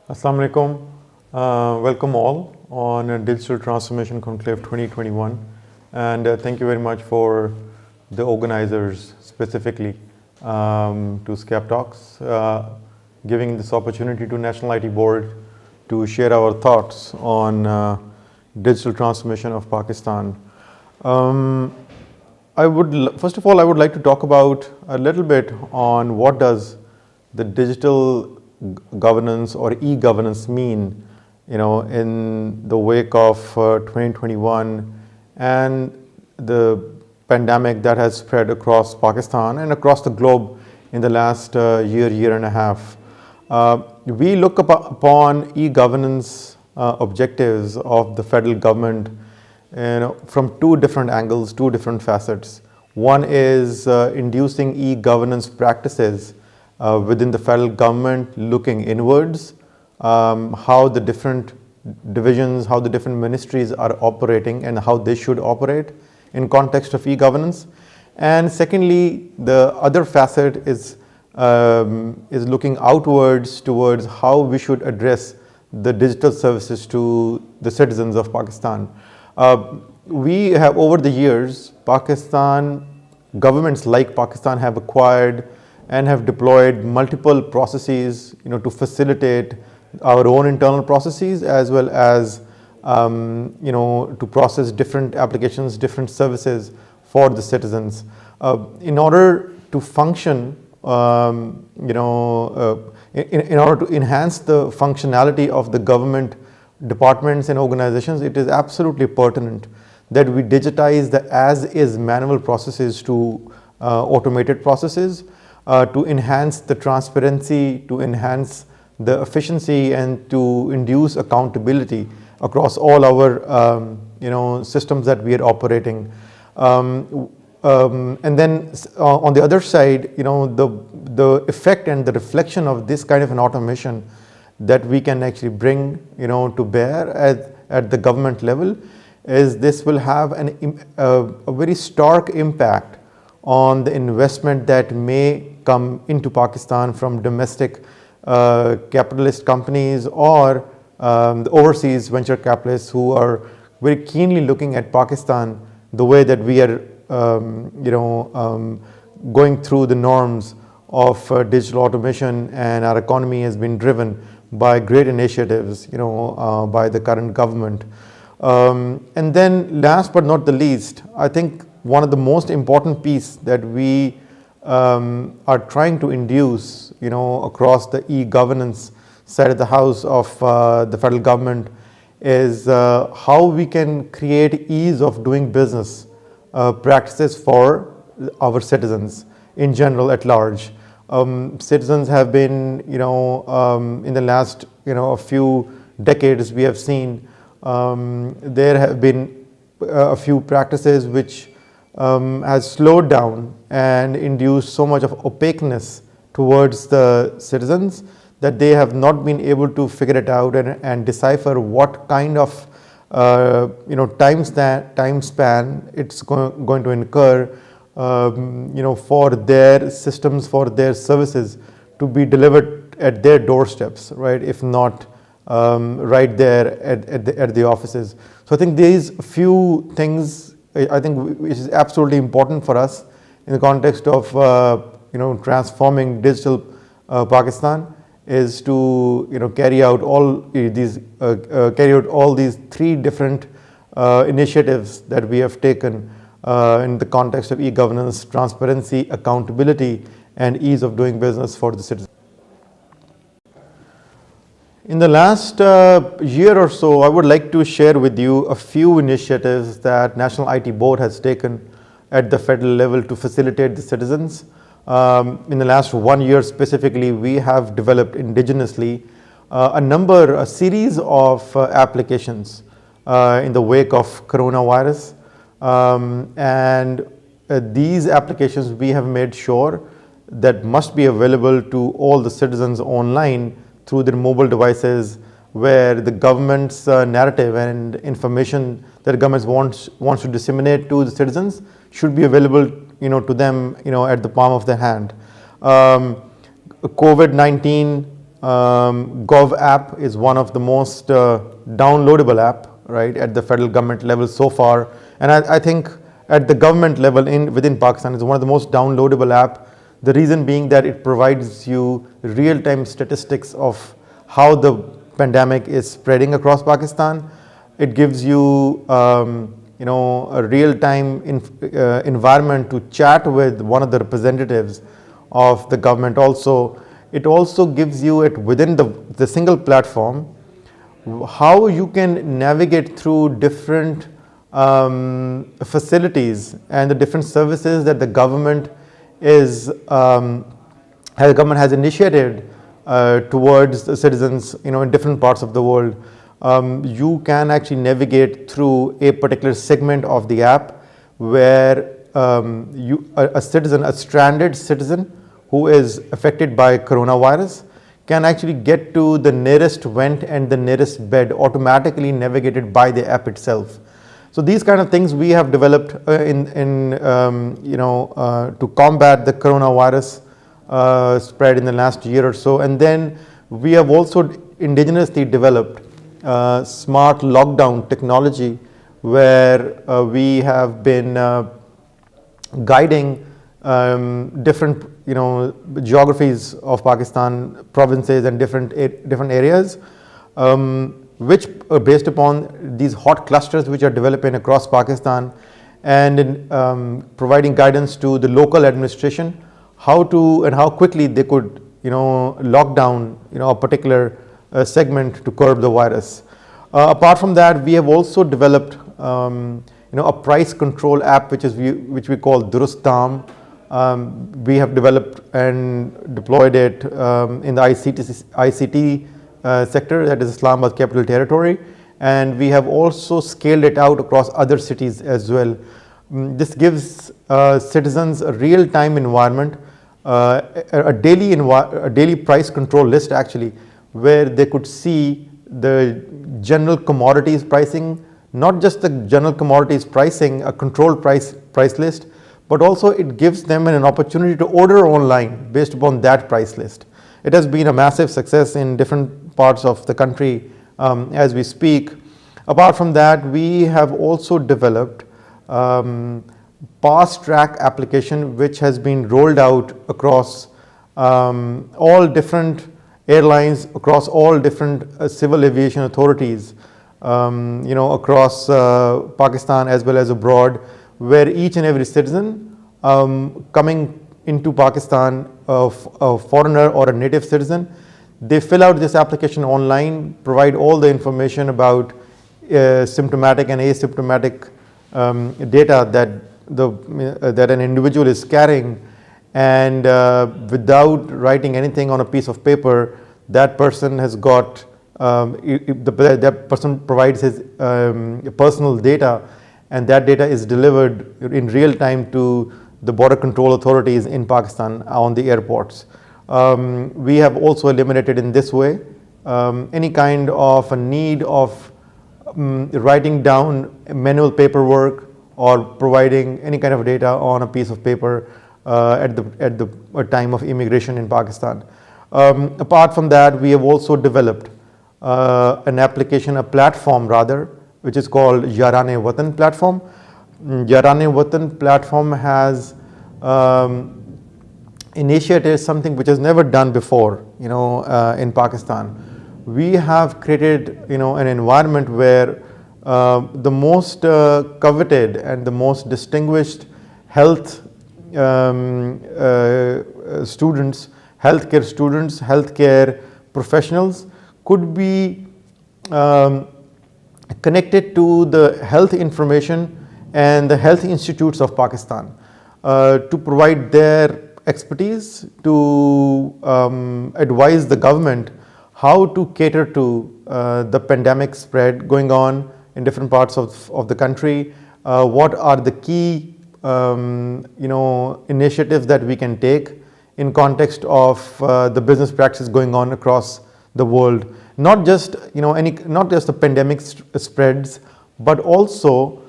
Assalamu alaikum. Welcome all on Digital Transformation Conclave 2021, and thank you very much for the organizers specifically to SCAP Talks, giving this opportunity to National IT Board to share our thoughts on digital transformation of Pakistan. First of all, I would like to talk about a little bit on what does the digital governance or e-governance mean, in the wake of 2021 and the pandemic that has spread across Pakistan and across the globe in the last year and a half. We look upon e-governance objectives of the federal government from two different angles, two different facets. One is inducing e-governance practices within the federal government, looking inwards, how the different divisions, how the different ministries are operating and how they should operate in context of e-governance. And secondly, the other facet is looking outwards towards how we should address the digital services to the citizens of Pakistan. We have, over the years, governments like Pakistan have acquired and have deployed multiple processes, to facilitate our own internal processes as well as, to process different applications, different services for the citizens. In order to function, in order to enhance the functionality of the government departments and organizations, it is absolutely pertinent that we digitize the as-is manual processes to automated processes, to enhance the transparency, to enhance the efficiency, and to induce accountability across all our systems that we are operating. And then on the other side, the effect and the reflection of this kind of an automation that we can actually bring to bear at the government level is this will have a very stark impact on the investment that may come into Pakistan from domestic capitalist companies or the overseas venture capitalists who are very keenly looking at Pakistan the way that we are going through the norms of digital automation, and our economy has been driven by great initiatives by the current government. And then last but not the least, I think one of the most important piece that we are trying to induce across the e-governance side of the house of the federal government is how we can create ease of doing business practices for our citizens in general at large. Citizens have been in the last a few decades, we have seen there have been a few practices which has slowed down and induced so much of opaqueness towards the citizens that they have not been able to figure it out and decipher what kind of time span it's going to incur for their systems, for their services to be delivered at their doorsteps, right? If not right there at the offices. So I think these few things, I think, which is absolutely important for us in the context of transforming digital Pakistan, is to carry out all these three different initiatives that we have taken in the context of e-governance, transparency, accountability, and ease of doing business for the citizens. In the last year or so, I would like to share with you a few initiatives that National IT Board has taken at the federal level to facilitate the citizens. In the last 1 year specifically, we have developed indigenously a series of applications in the wake of coronavirus. And these applications we have made sure that must be available to all the citizens online through their mobile devices, where the government's narrative and information that government wants to disseminate to the citizens should be available to them at the palm of their hand. COVID-19 Gov app is one of the most downloadable app, right, at the federal government level so far, and I think at the government level within Pakistan is one of the most downloadable app. The reason being that it provides you real-time statistics of how the pandemic is spreading across Pakistan. It gives you, a real-time environment to chat with one of the representatives of the government. Also, it also gives you it within the single platform how you can navigate through different facilities and the different services that the government has initiated towards the citizens, in different parts of the world. You can actually navigate through a particular segment of the app where a stranded citizen who is affected by coronavirus can actually get to the nearest vent and the nearest bed automatically navigated by the app itself. So these kind of things we have developed to combat the coronavirus spread in the last year or so. And then we have also indigenously developed smart lockdown technology where we have been guiding different geographies of Pakistan, provinces and different areas, which are based upon these hot clusters which are developing across Pakistan, and in providing guidance to the local administration how to and how quickly they could lock down a particular segment to curb the virus. Apart from that, we have also developed a price control app which we call Durustam. We have developed and deployed it in the ICT sector, that is Islamabad Capital Territory, and we have also scaled it out across other cities as well. This gives citizens a real-time environment, a daily price control list actually, where they could see the general commodities pricing, not just the general commodities pricing, a controlled price list, but also it gives them an opportunity to order online based upon that price list. It has been a massive success in different parts of the country as we speak. Apart from that, we have also developed fast track application which has been rolled out across all different airlines, across all different civil aviation authorities, across Pakistan as well as abroad, where each and every citizen coming into Pakistan, a foreigner or a native citizen, they fill out this application online, provide all the information about symptomatic and asymptomatic data that an individual is carrying, and without writing anything on a piece of paper, that person has got that person provides his personal data, and that data is delivered in real time to the border control authorities in Pakistan on the airports. We have also eliminated in this way any kind of a need of writing down manual paperwork or providing any kind of data on a piece of paper at the time of immigration in Pakistan. Apart from that, we have also developed a platform rather, which is called Yaran-e-Watan platform. Yaran-e-Watan platform has initiated something which has never done before, in Pakistan. We have created, an environment where the most coveted and the most distinguished health students, healthcare professionals could be connected to the health information and the health institutes of Pakistan to provide their expertise to advise the government how to cater to the pandemic spread going on in different parts of the country. What are the key initiatives that we can take in context of the business practices going on across the world, not just not just the pandemic spreads, but also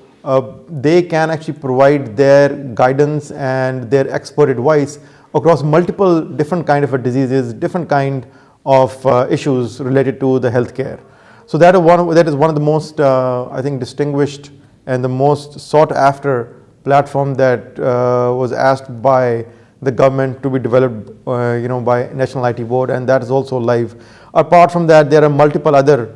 they can actually provide their guidance and their expert advice across multiple different kind of diseases, different kind of issues related to the healthcare. So that is one of the most, I think, distinguished and the most sought after platform that was asked by the government to be developed, by National IT Board, and that is also live. Apart from that, there are multiple other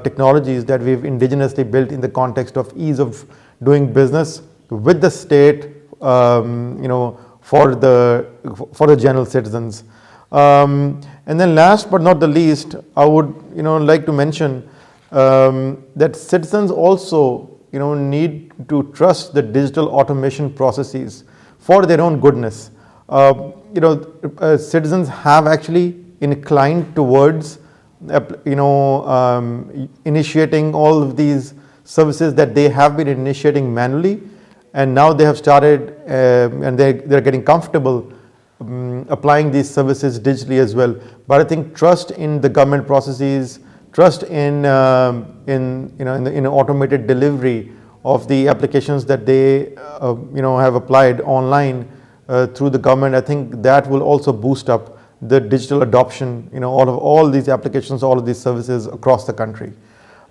technologies that we've indigenously built in the context of ease of doing business with the state, for the general citizens. And then last but not the least, I would like to mention that citizens also need to trust the digital automation processes for their own goodness. Citizens have actually inclined towards initiating all of these services that they have been initiating manually, and now they have started and they're getting comfortable applying these services digitally as well. But I think trust in the government processes, trust in automated delivery of the applications that they have applied online through the government, I think that will also boost up the digital adoption, all these applications, all of these services across the country.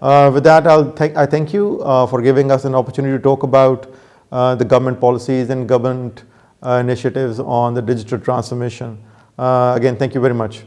With that, I thank you for giving us an opportunity to talk about the government policies and government initiatives on the digital transformation. Again, thank you very much.